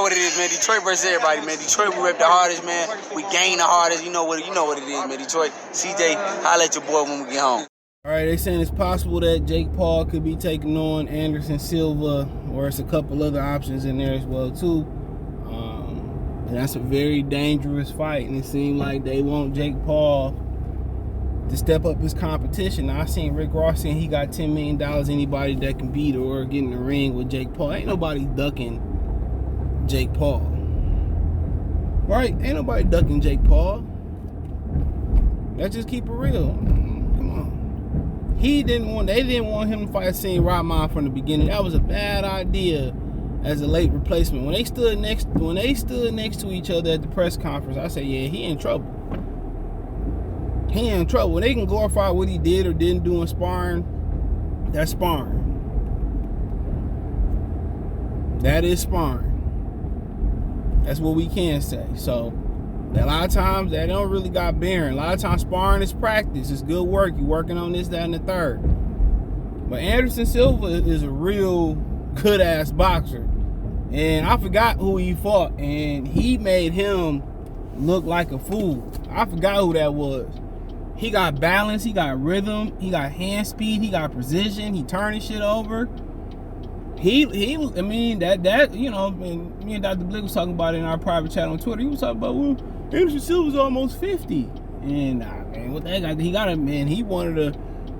What it is, man. Detroit versus everybody, man. Detroit, we rep the hardest, man. We gain the hardest. You know what it is, man. Detroit, CJ, holla at your boy when we get home. All right, they saying it's possible that Jake Paul could be taking on Anderson Silva, or it's a couple other options in there as well too. And that's a very dangerous fight, and it seemed like they want Jake Paul to step up his competition. Now, I seen Rick Ross saying he got $10 million anybody that can beat or get in the ring with Jake Paul. Ain't nobody ducking Jake Paul. Right? Ain't nobody ducking Jake Paul. Let's just keep it real. Come on. They didn't want him to fight Sin Rahman from the beginning. That was a bad idea as a late replacement. When they stood next to each other at the press conference, I said, yeah, he in trouble. He in trouble. When they can glorify what he did or didn't do in sparring, that's sparring. That is sparring. That's what we can say. So, a lot of times, that don't really got bearing. A lot of times, sparring is practice. It's good work. You're working on this, that, and the third. But Anderson Silva is a real good-ass boxer. And I forgot who he fought. And he made him look like a fool. I forgot who that was. He got balance. He got rhythm. He got hand speed. He got precision. He turning shit over. He was, I mean, that you know, and me and Dr. Blick was talking about it in our private chat on Twitter. He was talking about, well, Anderson Silva's almost 50. And, man, what that guy, he got him, man, he one of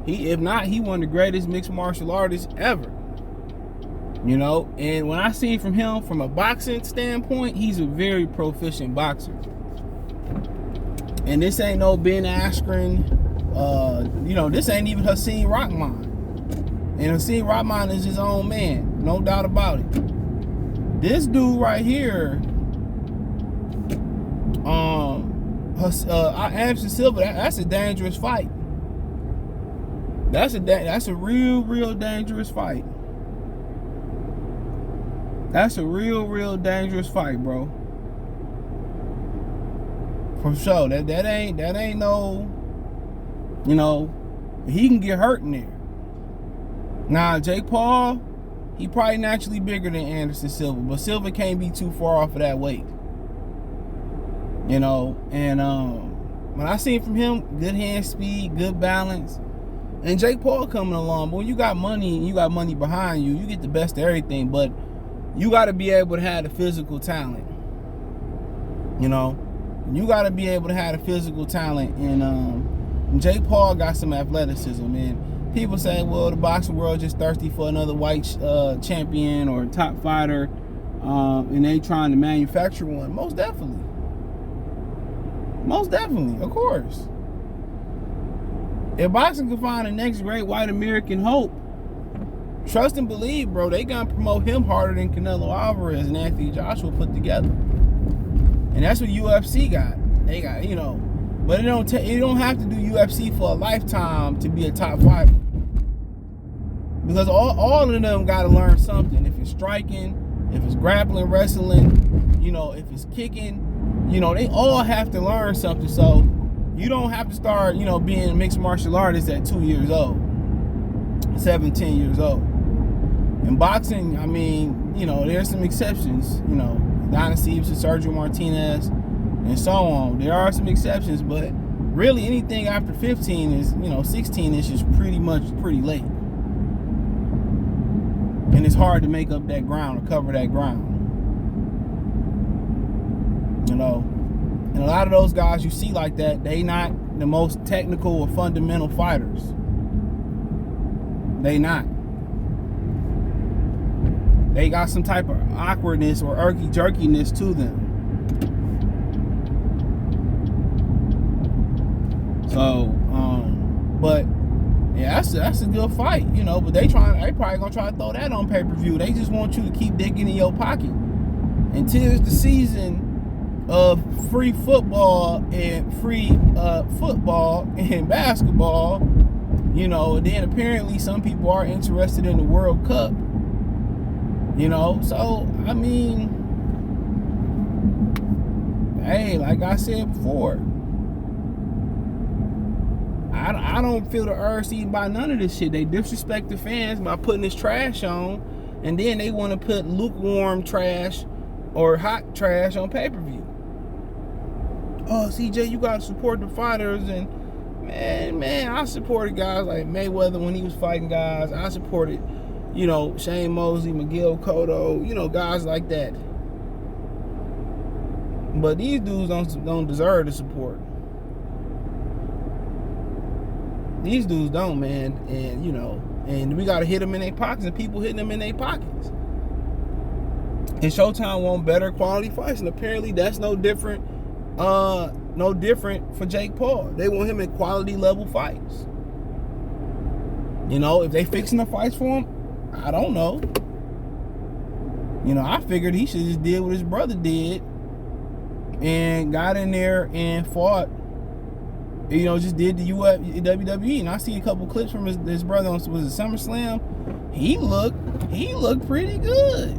the greatest mixed martial artists ever. You know, and when I see from him, from a boxing standpoint, he's a very proficient boxer. And this ain't no Ben Askren, you know, this ain't even Hakeem Rahman. And Hakeem Rahman is his own man, no doubt about it. This dude right here, Anderson Silva, that's a dangerous fight. That's a real dangerous fight. That's a real dangerous fight, bro. For sure. That ain't no, you know, he can get hurt in there. Now, Jake Paul, he probably naturally bigger than Anderson Silva, but Silva can't be too far off of that weight. You know, and when I seen from him, good hand speed, good balance, and Jake Paul coming along. But when you got money and you got money behind you, you get the best of everything, but you got to be able to have the physical talent. You know, you got to be able to have the physical talent, and Jake Paul got some athleticism, and people say, well, the boxing world just thirsty for another white champion or top fighter, and they trying to manufacture one. Most definitely. Most definitely, of course. If boxing can find the next great white American hope, trust and believe, bro, they gonna promote him harder than Canelo Alvarez and Anthony Joshua put together. And that's what UFC got. They got, you know, but you don't have to do UFC for a lifetime to be a top fighter. Because all of them got to learn something. If it's striking, if it's grappling, wrestling, you know, if it's kicking, you know, they all have to learn something. So you don't have to start, you know, being a mixed martial artist at 2 years old, 17 years old. In boxing, I mean, you know, there's some exceptions, you know, Donna Stevenson, Sergio Martinez, and so on. There are some exceptions, but really anything after 15 is, you know, 16 is just pretty late. And it's hard to make up that ground or cover that ground. You know, and a lot of those guys you see like that, they not the most technical or fundamental fighters. They not. They got some type of awkwardness or jerkiness to them. So, but yeah, that's a good fight, you know. But they probably gonna try to throw that on pay-per-view. They just want you to keep digging in your pocket until it's the season of free football and basketball. You know, then apparently some people are interested in the World Cup. You know, so I mean, hey, like I said before, I don't feel the urge to even buy none of this shit. They disrespect the fans by putting this trash on, and then they want to put lukewarm trash or hot trash on pay-per-view. Oh, CJ, you gotta support the fighters. And man, I supported guys like Mayweather when he was fighting guys. I supported, Shane Mosley, Miguel Cotto, guys like that. But these dudes don't deserve the support. These dudes don't, man. And we gotta hit them in their pockets, and people hitting them in their pockets. And Showtime want better quality fights, and apparently that's no different for Jake Paul. They want him in quality level fights. If they fixing the fights for him, I don't know. I figured he should just did what his brother did and got in there and fought. Just did the WWE. And I see a couple clips from his brother on, was it SummerSlam? He looked pretty good.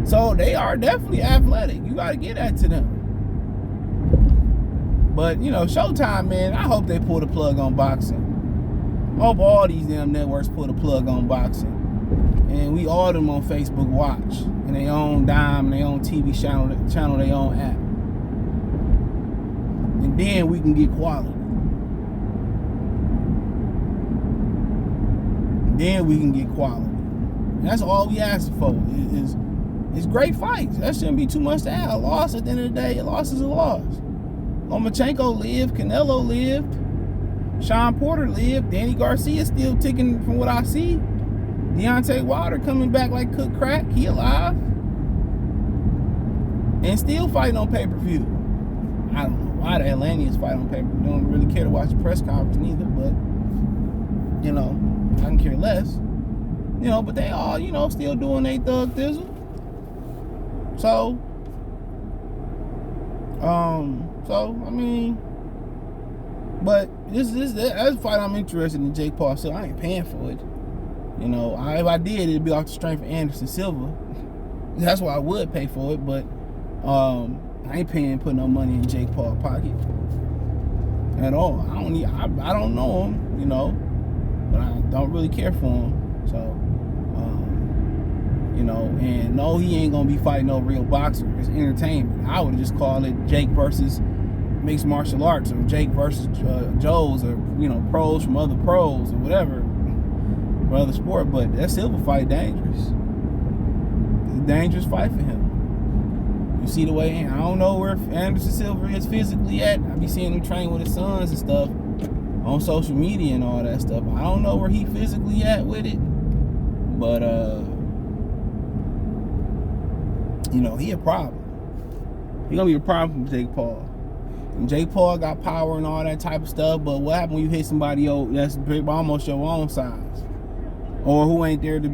So they are definitely athletic. You got to get that to them. But, Showtime, man, I hope they pull the plug on boxing. I hope all these damn networks pull the plug on boxing. And we all them on Facebook watch. And they own dime, and they own TV channel, they own app. And then we can get quality. And that's all we ask for is great fights. That shouldn't be too much to add. A loss at the end of the day, a loss is a loss. Lomachenko lived, Canelo lived, Sean Porter lived, Danny Garcia still ticking from what I see. Deontay Wilder coming back like cooked crack, he alive. And still fighting on pay-per-view. I don't know why the Atlanteans fight on pay-per-view. Don't really care to watch the press conference neither, but I can care less. But they all, still doing their thug thizzle. So I mean, but that's a fight I'm interested in, Jake Paul. So I ain't paying for it. If I did, it'd be off the strength of Anderson Silva. That's why I would pay for it. But I ain't putting no money in Jake Paul's pocket at all. I don't know him, but I don't really care for him. So, and no, he ain't gonna be fighting no real boxer. It's entertainment. I would just call it Jake versus mixed martial arts, or Jake versus Joes, or pros from other pros, or whatever, for other sport. But that Silva fight dangerous. It's a dangerous fight for him. You see the way, I don't know where Anderson Silva is physically at. I be seeing him train with his sons and stuff on social media and all that stuff. I don't know where he physically at with it, but he a problem. He gonna be a problem for Jake Paul. And Jake Paul got power and all that type of stuff, but what happens when you hit somebody that's almost your own size, or who ain't there to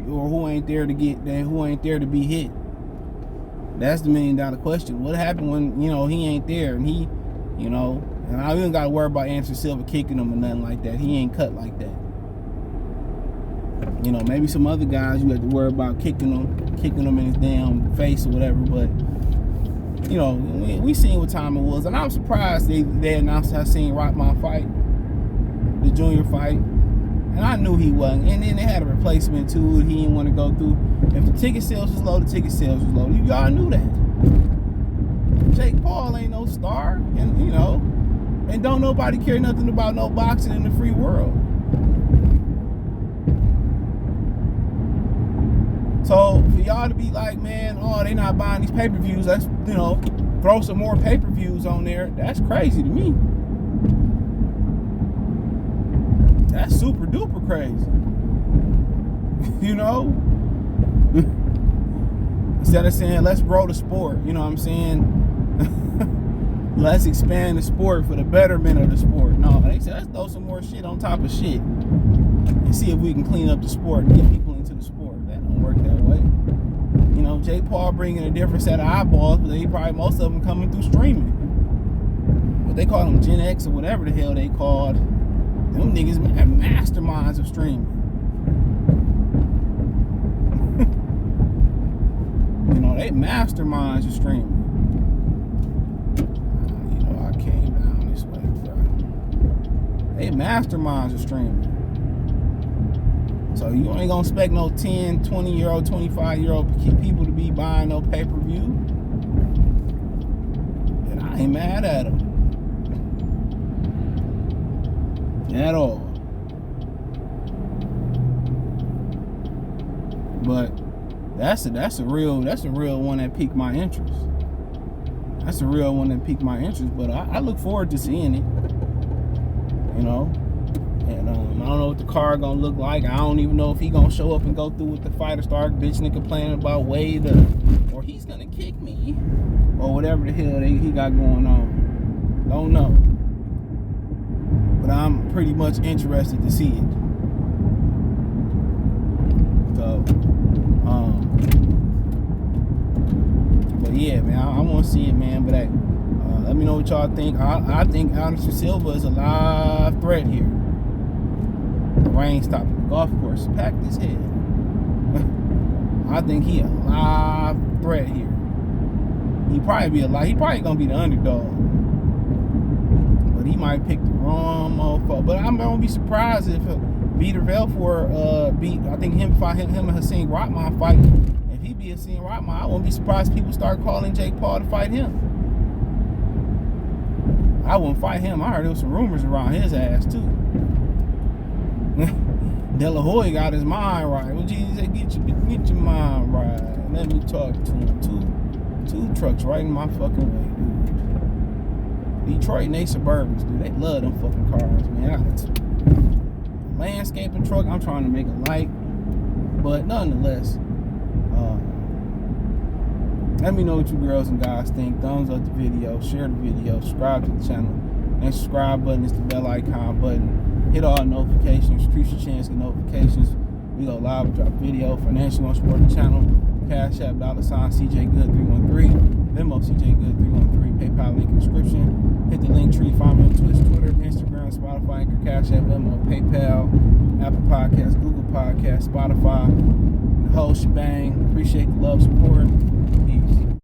be hit? That's the $1 million question. What happened when he ain't there, and he, and I even got to worry about Anderson Silva kicking him or nothing like that. He ain't cut like that. Maybe some other guys you have to worry about kicking him in his damn face or whatever. But we seen what time it was, and I'm surprised they announced Hasim Rahman fight, the junior fight, and I knew he wasn't. And then they had a replacement too. He didn't want to go through. If the ticket sales was low, the ticket sales was low. Y'all knew that. Jake Paul ain't no star, and and don't nobody care nothing about no boxing in the free world. So for y'all to be like, man, they not buying these pay-per-views, let's throw some more pay-per-views on there. That's crazy to me. That's super duper crazy. Instead of saying let's grow the sport, you know what I'm saying? Let's expand the sport for the betterment of the sport. No, they said let's throw some more shit on top of shit and see if we can clean up the sport and get people into the sport. That don't work that way. Jake Paul bringing a different set of eyeballs, but most of them coming through streaming. What they call them, Gen X or whatever the hell they called. Them niggas have masterminds of streaming. They masterminds of streaming. I came down this way, bro. They masterminds of streaming. So you ain't gonna expect no 10, 20-year-old, 25-year-old people to be buying no pay-per-view. And I ain't mad at them. At all. But that's a real one that piqued my interest. That's a real one that piqued my interest. But I look forward to seeing it. You know. And I don't know what the card gonna look like. I don't even know if he gonna show up and go through with the fighter, start bitching and complaining about Wade, or he's gonna kick me, or whatever the hell he got going on. Don't know. But I'm pretty much interested to see it. So, but yeah, man, I want to see it, man. But hey, let me know what y'all think. I think Anderson Silva is a live threat here. The rain stopping the golf course, packed his head. I think he a live threat here. He probably gonna be the underdog. But he might pick the wrong motherfucker. But I'm gonna be surprised if Vitor Belfort beat, I think him and Hasim Rahman fight. If he beat Hasim Rahman, I won't be surprised if people start calling Jake Paul to fight him. I wouldn't fight him. I heard there was some rumors around his ass too. De La Hoya got his mind right. Well, Jesus said, get your mind right. Let me talk to him. Two trucks right in my fucking way, dude. Detroit and they Suburbans, dude. They love them fucking cars, man. Landscaping truck, I'm trying to make a light. But nonetheless, let me know what you girls and guys think. Thumbs up the video, share the video, subscribe to the channel. That subscribe button is the bell icon button. Hit all notifications, increase your chance to get notifications. We go live and drop video. Financially want to support the channel. Cash App, $CJGood313. Venmo, CJGood313. PayPal link in the description. Hit the link tree. Find me on Twitch, Twitter, Instagram, Spotify, Anchor, Cash App, Venmo, PayPal, Apple Podcasts, Google Podcasts, Spotify, the whole shebang. Appreciate the love, support.